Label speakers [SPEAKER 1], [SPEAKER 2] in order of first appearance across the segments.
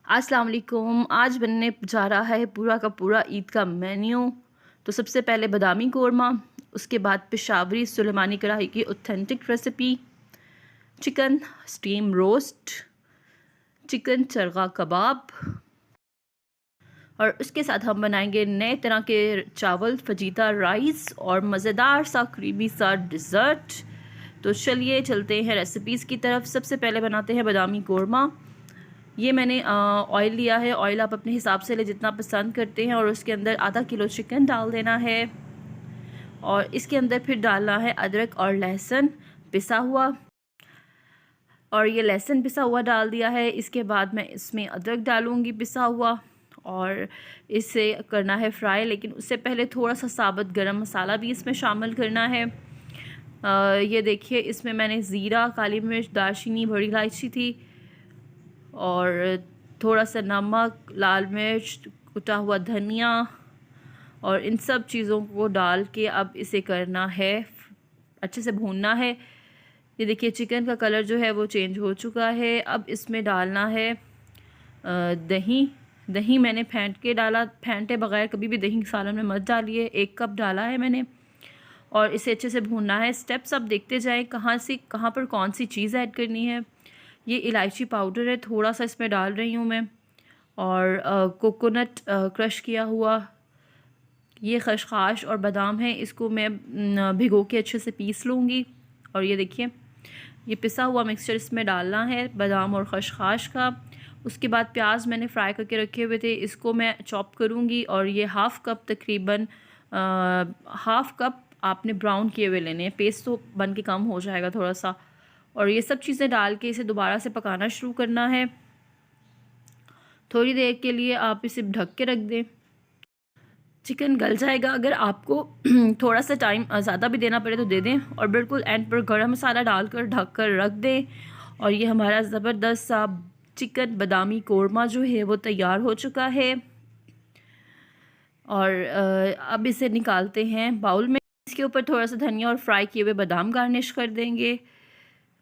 [SPEAKER 1] अस्सलाम वालेकुम। आज बनने जा रहा है पूरा का पूरा ईद का मेन्यू। तो सबसे पहले बादामी कोरमा, उसके बाद पेशावरी सुलेमानी कढ़ाई की authentic recipe, chicken steam roast, chicken chargha कबाब, और उसके साथ हम बनाएंगे नए तरह के चावल फजीता राइस और मज़ेदार सा क्रीमी सा डिज़र्ट। तो चलिए चलते हैं रेसिपीज़ की तरफ। सबसे पहले बनाते हैं बादामी कोरमा। ये मैंने ऑयल लिया है। ऑयल आप अपने हिसाब से ले जितना पसंद करते हैं, और उसके अंदर आधा किलो चिकन डाल देना है, और इसके अंदर फिर डालना है अदरक और लहसुन पिसा हुआ। और ये लहसुन पिसा हुआ डाल दिया है। इसके बाद मैं इसमें अदरक डालूँगी पिसा हुआ, और इसे करना है फ्राई। लेकिन उससे पहले थोड़ा सा साबुत गरम मसाला भी इसमें शामिल करना है। ये देखिए, इसमें मैंने ज़ीरा, काली मिर्च, दालचीनी, बड़ी इलायची थी, और थोड़ा सा नमक, लाल मिर्च, कुटा हुआ धनिया, और इन सब चीज़ों को डाल के अब इसे करना है, अच्छे से भूनना है। ये देखिए, चिकन का कलर जो है वो चेंज हो चुका है। अब इसमें डालना है दही। दही मैंने फेंट के डाला, फेंटे बगैर कभी भी दही सालन में मत डालिए। 1 कप डाला है मैंने, और इसे अच्छे से भूनना है। स्टेप्स आप देखते जाएं, कहाँ से कहाँ पर कौन सी चीज़ ऐड करनी है। ये इलायची पाउडर है, थोड़ा सा इसमें डाल रही हूँ मैं, और कोकोनट क्रश किया हुआ, ये खशखाश और बादाम है, इसको मैं भिगो के अच्छे से पीस लूँगी। और ये देखिए, ये पिसा हुआ मिक्सचर इसमें डालना है बादाम और खशखाश का। उसके बाद प्याज मैंने फ्राई करके रखे हुए थे, इसको मैं चॉप करूँगी, और ये हाफ़ कप तकरीबन हाफ़ कप आपने ब्राउन किए हुए लेने हैं। पेस्ट तो बन के कम हो जाएगा थोड़ा सा। और ये सब चीज़ें डाल के इसे दोबारा से पकाना शुरू करना है। थोड़ी देर के लिए आप इसे ढक के रख दें, चिकन गल जाएगा। अगर आपको थोड़ा सा टाइम ज़्यादा भी देना पड़े तो दे दें, और बिल्कुल एंड पर गरम मसाला डालकर ढक कर रख दें। और ये हमारा ज़बरदस्त सा चिकन बादामी कोरमा जो है वो तैयार हो चुका है। और अब इसे निकालते हैं बाउल में। इसके ऊपर थोड़ा सा धनिया और फ्राई किए हुए बादाम गार्निश कर देंगे,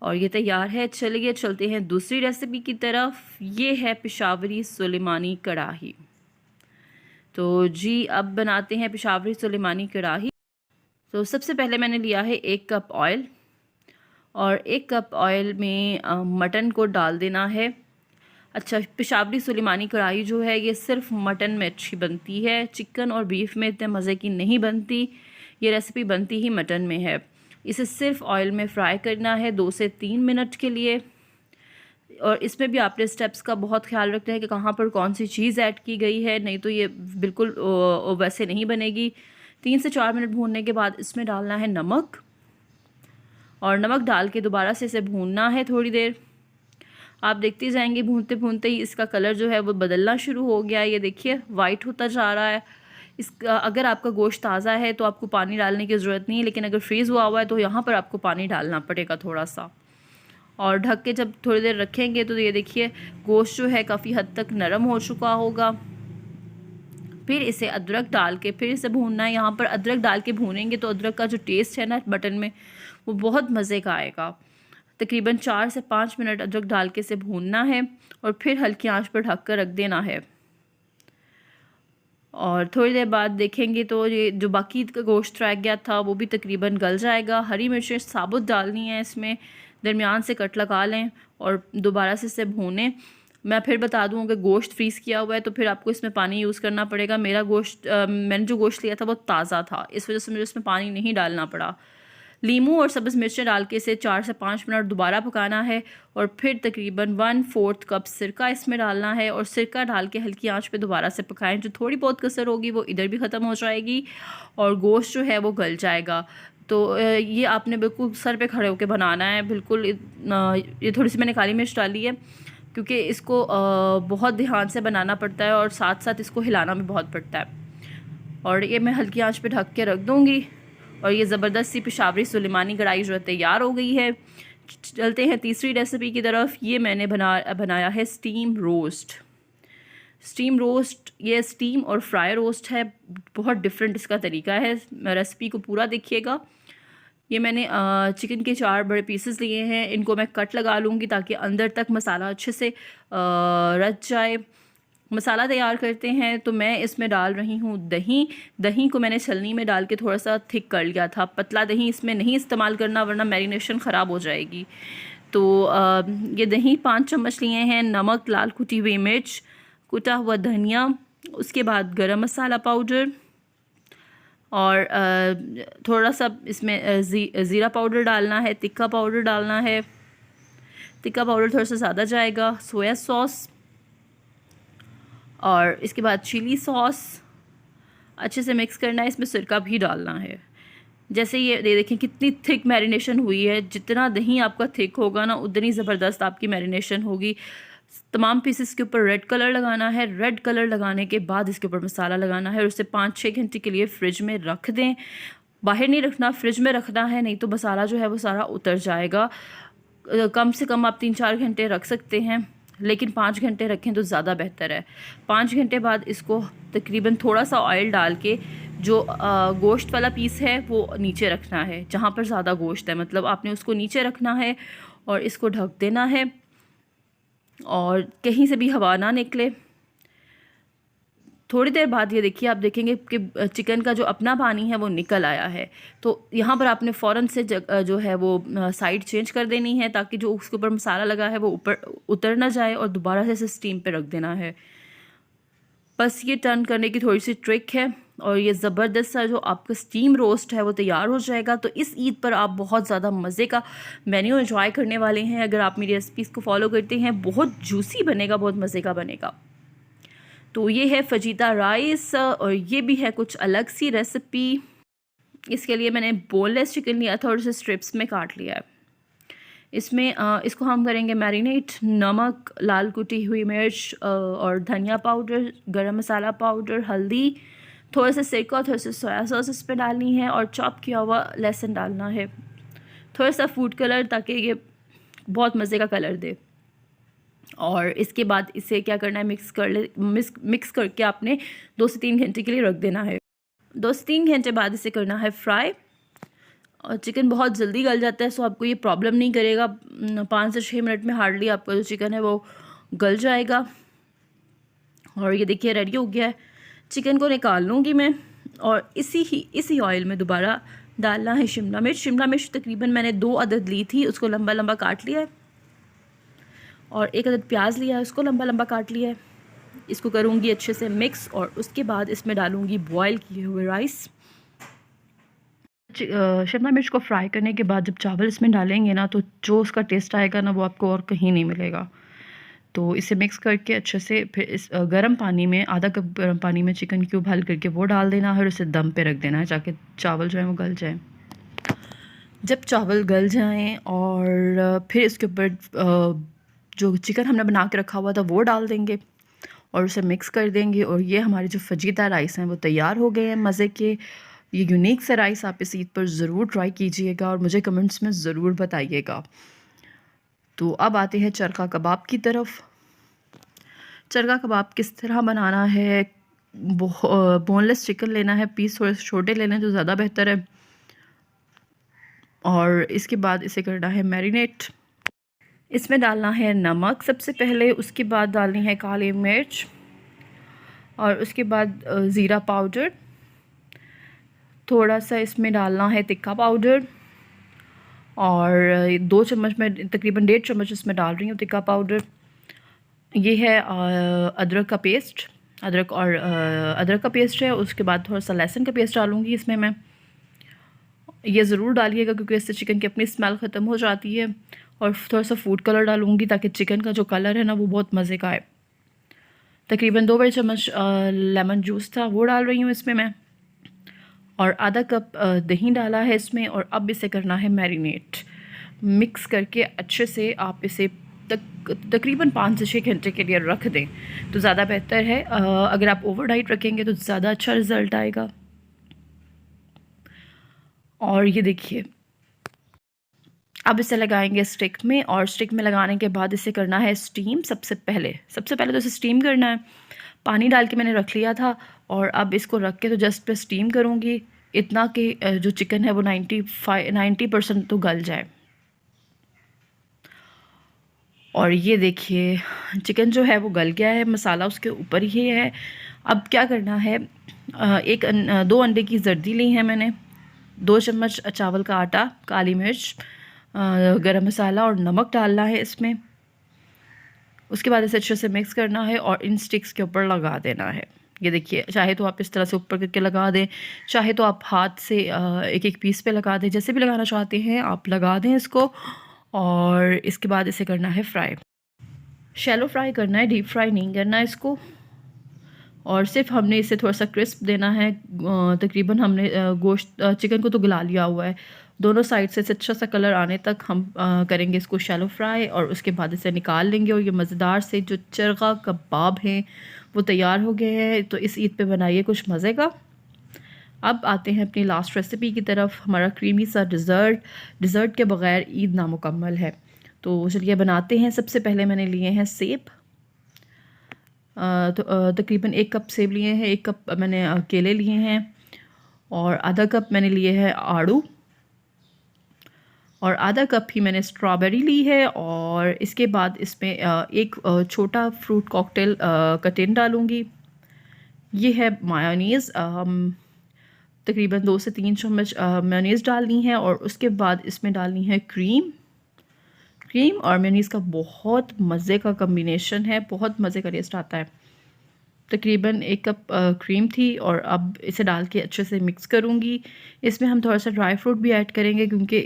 [SPEAKER 1] और ये तैयार है। चलिए चलते हैं दूसरी रेसिपी की तरफ। ये है पेशावरी सुलेमानी कढ़ाई। तो जी, अब बनाते हैं पेशावरी सुलेमानी कढ़ाई। तो सबसे पहले मैंने लिया है 1 कप ऑयल, और 1 कप ऑयल में मटन को डाल देना है। अच्छा, पेशावरी सुलेमानी कढ़ाई जो है ये सिर्फ मटन में अच्छी बनती है, चिकन और बीफ में इतने मज़े की नहीं बनती। ये रेसिपी बनती ही मटन में है। इसे सिर्फ ऑयल में फ्राई करना है 2 से 3 मिनट के लिए। और इसमें भी आपने स्टेप्स का बहुत ख्याल रखना है कि कहाँ पर कौन सी चीज़ ऐड की गई है, नहीं तो ये बिल्कुल वैसे नहीं बनेगी। 3 से 4 मिनट भूनने के बाद इसमें डालना है नमक, और नमक डाल के दोबारा से इसे भूनना है थोड़ी देर। आप देखते जाएंगे, भूनते भूनते ही इसका कलर जो है वो बदलना शुरू हो गया है। ये देखिए, वाइट होता जा रहा है। इसका अगर आपका गोश्त ताज़ा है तो आपको पानी डालने की ज़रूरत नहीं है, लेकिन अगर फ्रीज़ हुआ हुआ है तो यहाँ पर आपको पानी डालना पड़ेगा थोड़ा सा। और ढक के जब थोड़ी देर रखेंगे तो ये देखिए, गोश्त जो है काफ़ी हद तक नरम हो चुका होगा। फिर इसे अदरक डाल के फिर इसे भूनना है। यहाँ पर अदरक डाल के भूनेंगे तो अदरक का जो टेस्ट है ना मटन में, वो बहुत मज़े का आएगा। तकरीबन 4 से 5 मिनट अदरक डाल के इसे भूनना है, और फिर हल्की आंच पर ढक कर रख देना है। और थोड़ी देर बाद देखेंगे तो ये जो बाकी का गोश्त रह गया था वो भी तकरीबन गल जाएगा। हरी मिर्चें साबुत डालनी है इसमें, दरमियान से कट लगा लें, और दोबारा से इसे भूनें। मैं फिर बता दूँ, अगर गोश्त फ्रीज़ किया हुआ है तो फिर आपको इसमें पानी यूज़ करना पड़ेगा। मेरा गोश्त मैंने जो गोश्त लिया था वो ताज़ा था, इस वजह से मुझे इसमें पानी नहीं डालना पड़ा। लीमू और सब्ज़ मिर्चें डाल के इसे 4 से 5 मिनट दोबारा पकाना है, और फिर तकरीबन 1/4 कप सिरका इसमें डालना है, और सिरका डाल के हल्की आंच पे दोबारा से पकाएं। जो थोड़ी बहुत कसर होगी वो इधर भी ख़त्म हो जाएगी, और गोश्त जो है वो गल जाएगा। तो ये आपने बिल्कुल सर पे खड़े होकर बनाना है बिल्कुल। ये थोड़ी सी मैंने काली मिर्च डाली है, क्योंकि इसको बहुत ध्यान से बनाना पड़ता है, और साथ साथ इसको हिलाना भी बहुत पड़ता है। और ये मैं हल्की आंच पे ढक के रख दूँगी, और ये ज़बरदस्त सी पेशावरी सुलेमानी कढ़ाई जो है तैयार हो गई है। चलते हैं तीसरी रेसिपी की तरफ। ये मैंने बनाया है स्टीम रोस्ट। स्टीम रोस्ट, ये स्टीम और फ्राई रोस्ट है, बहुत डिफरेंट इसका तरीका है। रेसिपी को पूरा देखिएगा। ये मैंने चिकन के 4 बड़े पीसेस लिए हैं, इनको मैं कट लगा लूँगी ताकि अंदर तक मसाला अच्छे से रच जाए। मसाला तैयार करते हैं तो मैं इसमें डाल रही हूँ दही। दही को मैंने छलनी में डाल के थोड़ा सा थिक कर लिया था। पतला दही इसमें नहीं इस्तेमाल करना वरना मैरिनेशन ख़राब हो जाएगी। तो ये दही 5 चम्मच लिए हैं। नमक, लाल कुटी हुई मिर्च, कुटा हुआ धनिया, उसके बाद गरम मसाला पाउडर और थोड़ा सा इसमें ज़ीरा पाउडर डालना है, तिक्का पाउडर डालना है। तिक्का पाउडर थोड़ा सा ज़्यादा जाएगा। सोया सॉस और इसके बाद चिली सॉस अच्छे से मिक्स करना है। इसमें सिरका भी डालना है। जैसे ये देखें कितनी थिक मैरिनेशन हुई है। जितना दही आपका थिक होगा ना उतनी ज़बरदस्त आपकी मैरिनेशन होगी। तमाम पीसेस के ऊपर रेड कलर लगाना है। रेड कलर लगाने के बाद इसके ऊपर मसाला लगाना है और उसे 5-6 घंटे के लिए फ्रिज में रख दें। बाहर नहीं रखना, फ्रिज में रखना है, नहीं तो मसाला जो है वो सारा उतर जाएगा। कम से कम आप 3-4 घंटे रख सकते हैं, लेकिन 5 घंटे रखें तो ज़्यादा बेहतर है। 5 घंटे बाद इसको तकरीबन थोड़ा सा ऑयल डाल के जो गोश्त वाला पीस है वो नीचे रखना है, जहाँ पर ज़्यादा गोश्त है, मतलब आपने उसको नीचे रखना है और इसको ढक देना है और कहीं से भी हवा ना निकले। थोड़ी देर बाद ये देखिए, आप देखेंगे कि चिकन का जो अपना पानी है वो निकल आया है। तो यहाँ पर आपने फ़ौरन से जो है वो साइड चेंज कर देनी है ताकि जो उसके ऊपर मसाला लगा है वो ऊपर उतर ना जाए और दोबारा से इसे स्टीम पे रख देना है। बस ये टर्न करने की थोड़ी सी ट्रिक है और ये ज़बरदस्त सा जो आपका स्टीम रोस्ट है वो तैयार हो जाएगा। तो इस ईद पर आप बहुत ज़्यादा मज़े का मेन्यू एंजॉय करने वाले हैं अगर आप मेरी रेसिपीज़ को फॉलो करते हैं। बहुत जूसी बनेगा, बहुत मज़े का बनेगा। तो ये है फजीता राइस और ये भी है कुछ अलग सी रेसिपी। इसके लिए मैंने बोनलेस चिकन लिया था और इसे स्ट्रिप्स में काट लिया है। इसमें इसको हम करेंगे मैरिनेट। नमक, लाल कुटी हुई मिर्च और धनिया पाउडर, गरम मसाला पाउडर, हल्दी, थोड़ा सा सिरका, थोड़ा सा सोया सॉस इस पर डालनी है और चॉप किया हुआ लहसुन डालना है। थोड़ा सा फूड कलर ताकि ये बहुत मज़े का कलर दे। और इसके बाद इसे क्या करना है, मिक्स करके आपने 2 से 3 घंटे के लिए रख देना है। 2 से 3 घंटे बाद इसे करना है फ्राई। और चिकन बहुत जल्दी गल जाता है, सो आपको ये प्रॉब्लम नहीं करेगा। 5 से 6 मिनट में हार्डली आपका जो चिकन है वो गल जाएगा। और ये देखिए रेडी हो गया है। चिकन को निकाल लूँगी मैं और इसी ऑयल में दोबारा डालना है शिमला मिर्च। शिमला मिर्च तकरीबन मैंने 2 अदद ली थी, उसको लंबा लंबा काट लिया है। और 1 अदद प्याज लिया है, उसको लंबा लंबा काट लिया है। इसको करूँगी अच्छे से मिक्स और उसके बाद इसमें डालूँगी बॉयल किए हुए राइस। शिमला मिर्च को फ्राई करने के बाद जब चावल इसमें डालेंगे ना तो जो उसका टेस्ट आएगा ना वो आपको और कहीं नहीं मिलेगा। तो इसे मिक्स करके अच्छे से फिर इस गर्म पानी में, आधा कप गर्म पानी में चिकन की उबाल करके वो डाल देना है और इसे दम पे रख देना है ताकि चावल जो है वो गल जाए। जब चावल गल जाएं और फिर इसके ऊपर जो चिकन हमने बना के रखा हुआ था वो डाल देंगे और उसे मिक्स कर देंगे। और ये हमारे जो फजीता राइस हैं वो तैयार हो गए हैं मज़े के। ये यूनिक सा राइस आप इस ईद पर ज़रूर ट्राई कीजिएगा और मुझे कमेंट्स में ज़रूर बताइएगा। तो अब आते हैं चरखा कबाब की तरफ। चरखा कबाब किस तरह बनाना है, बोनलेस चिकन लेना है, पीस थोड़े छोटे लेने हैं तो ज़्यादा बेहतर है। और इसके बाद इसे करना है मैरिनेट। इसमें डालना है नमक सबसे पहले, उसके बाद डालनी है काली मिर्च और उसके बाद ज़ीरा पाउडर, थोड़ा सा इसमें डालना है तिक्का पाउडर और 2 चम्मच में तकरीबन 1.5 चम्मच इसमें डाल रही हूँ तिक्का पाउडर। ये है अदरक का पेस्ट, अदरक का पेस्ट है। उसके बाद थोड़ा सा लहसुन का पेस्ट डालूँगी इसमें मैं। ये ज़रूर डालिएगा क्योंकि इससे चिकन की अपनी स्मेल ख़त्म हो जाती है। और थोड़ा सा फूड कलर डालूँगी ताकि चिकन का जो कलर है ना वो बहुत मज़े का है। तकरीबन 2 बड़े चम्मच लेमन जूस था वो डाल रही हूँ इसमें मैं और आधा कप दही डाला है इसमें। और अब इसे करना है मैरिनेट। मिक्स करके अच्छे से आप इसे तकरीबन 5 से 6 घंटे के लिए रख दें तो ज़्यादा बेहतर है। अगर आप ओवरनाइट रखेंगे तो ज़्यादा अच्छा रिज़ल्ट आएगा। और ये देखिए अब इसे लगाएंगे स्टिक में और स्टिक में लगाने के बाद इसे करना है स्टीम। सबसे पहले तो इसे स्टीम करना है। पानी डाल के मैंने रख लिया था और अब इसको रख के तो जस्ट पे स्टीम करूँगी। इतना कि जो चिकन है वो 90% तो गल जाए। और ये देखिए चिकन जो है वो गल गया है, मसाला उसके ऊपर ही है। अब क्या करना है, 2 अंडे की जर्दी ली है मैंने, 2 चम्मच चावल का आटा, काली मिर्च, गरम मसाला और नमक डालना है इसमें। उसके बाद इसे अच्छे से मिक्स करना है और इन स्टिक्स के ऊपर लगा देना है। ये देखिए, चाहे तो आप इस तरह से ऊपर करके लगा दें, चाहे तो आप हाथ से एक एक पीस पे लगा दें, जैसे भी लगाना चाहते हैं आप लगा दें इसको। और इसके बाद इसे करना है फ्राई, शैलो फ्राई करना है, डीप फ्राई नहीं करना है इसको। और सिर्फ हमने इसे थोड़ा सा क्रिस्प देना है। तकरीबन हमने गोश्त चिकन को तो गला लिया हुआ है, दोनों साइड से इसे अच्छा सा कलर आने तक हम करेंगे इसको शैलो फ्राई। और उसके बाद इसे निकाल लेंगे और ये मज़ेदार से जो चरगा कबाब हैं वो तैयार हो गए हैं। तो इस ईद पे बनाइए कुछ मज़े का। अब आते हैं अपनी लास्ट रेसिपी की तरफ। हमारा क्रीमी सा डिज़र्ट के बग़ैर ईद नामुकम्मल है। तो चलिए बनाते हैं। सबसे पहले मैंने लिए हैं सेब, तो तकरीबन 1 कप सेब लिए हैं, 1 कप मैंने केले लिए हैं, और आधा कप मैंने लिए हैं आड़ू, और आधा कप ही मैंने स्ट्रॉबेरी ली है। और इसके बाद इसमें एक छोटा फ्रूट कॉकटेल का टिन डालूँगी। ये है मायोनीज़, तकरीबन 2 से 3 चम्मच मेयोनीज़ डालनी है। और उसके बाद इसमें डालनी है क्रीम और मेयोनीज़ का बहुत मज़े का कम्बिनेशन है, बहुत मज़े का टेस्ट आता है। तकरीबन 1 कप क्रीम थी, और अब इसे डाल के अच्छे से मिक्स करूँगी। इसमें हम थोड़ा सा ड्राई फ्रूट भी ऐड करेंगे, क्योंकि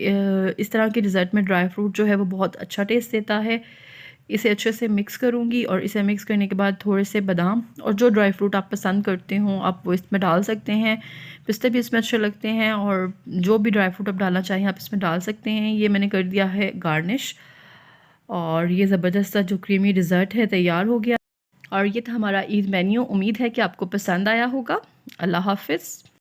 [SPEAKER 1] इस तरह के डिज़र्ट में ड्राई फ्रूट जो है वो बहुत अच्छा टेस्ट देता है। इसे अच्छे से मिक्स करूँगी, और इसे मिक्स करने के बाद थोड़े से बादाम और जो ड्राई फ्रूट आप पसंद करते हो आप वो इसमें डाल सकते हैं। पिस्ते भी इसमें अच्छे लगते हैं, और जो भी ड्राई फ्रूट आप डालना चाहें आप इसमें डाल सकते हैं। ये मैंने कर दिया है गार्निश, और ये ज़बरदस्त सा जो क्रीमी डिज़र्ट है तैयार हो गया। और ये था हमारा ईद मेन्यू। उम्मीद है कि आपको पसंद आया होगा। अल्लाह हाफ़िज़।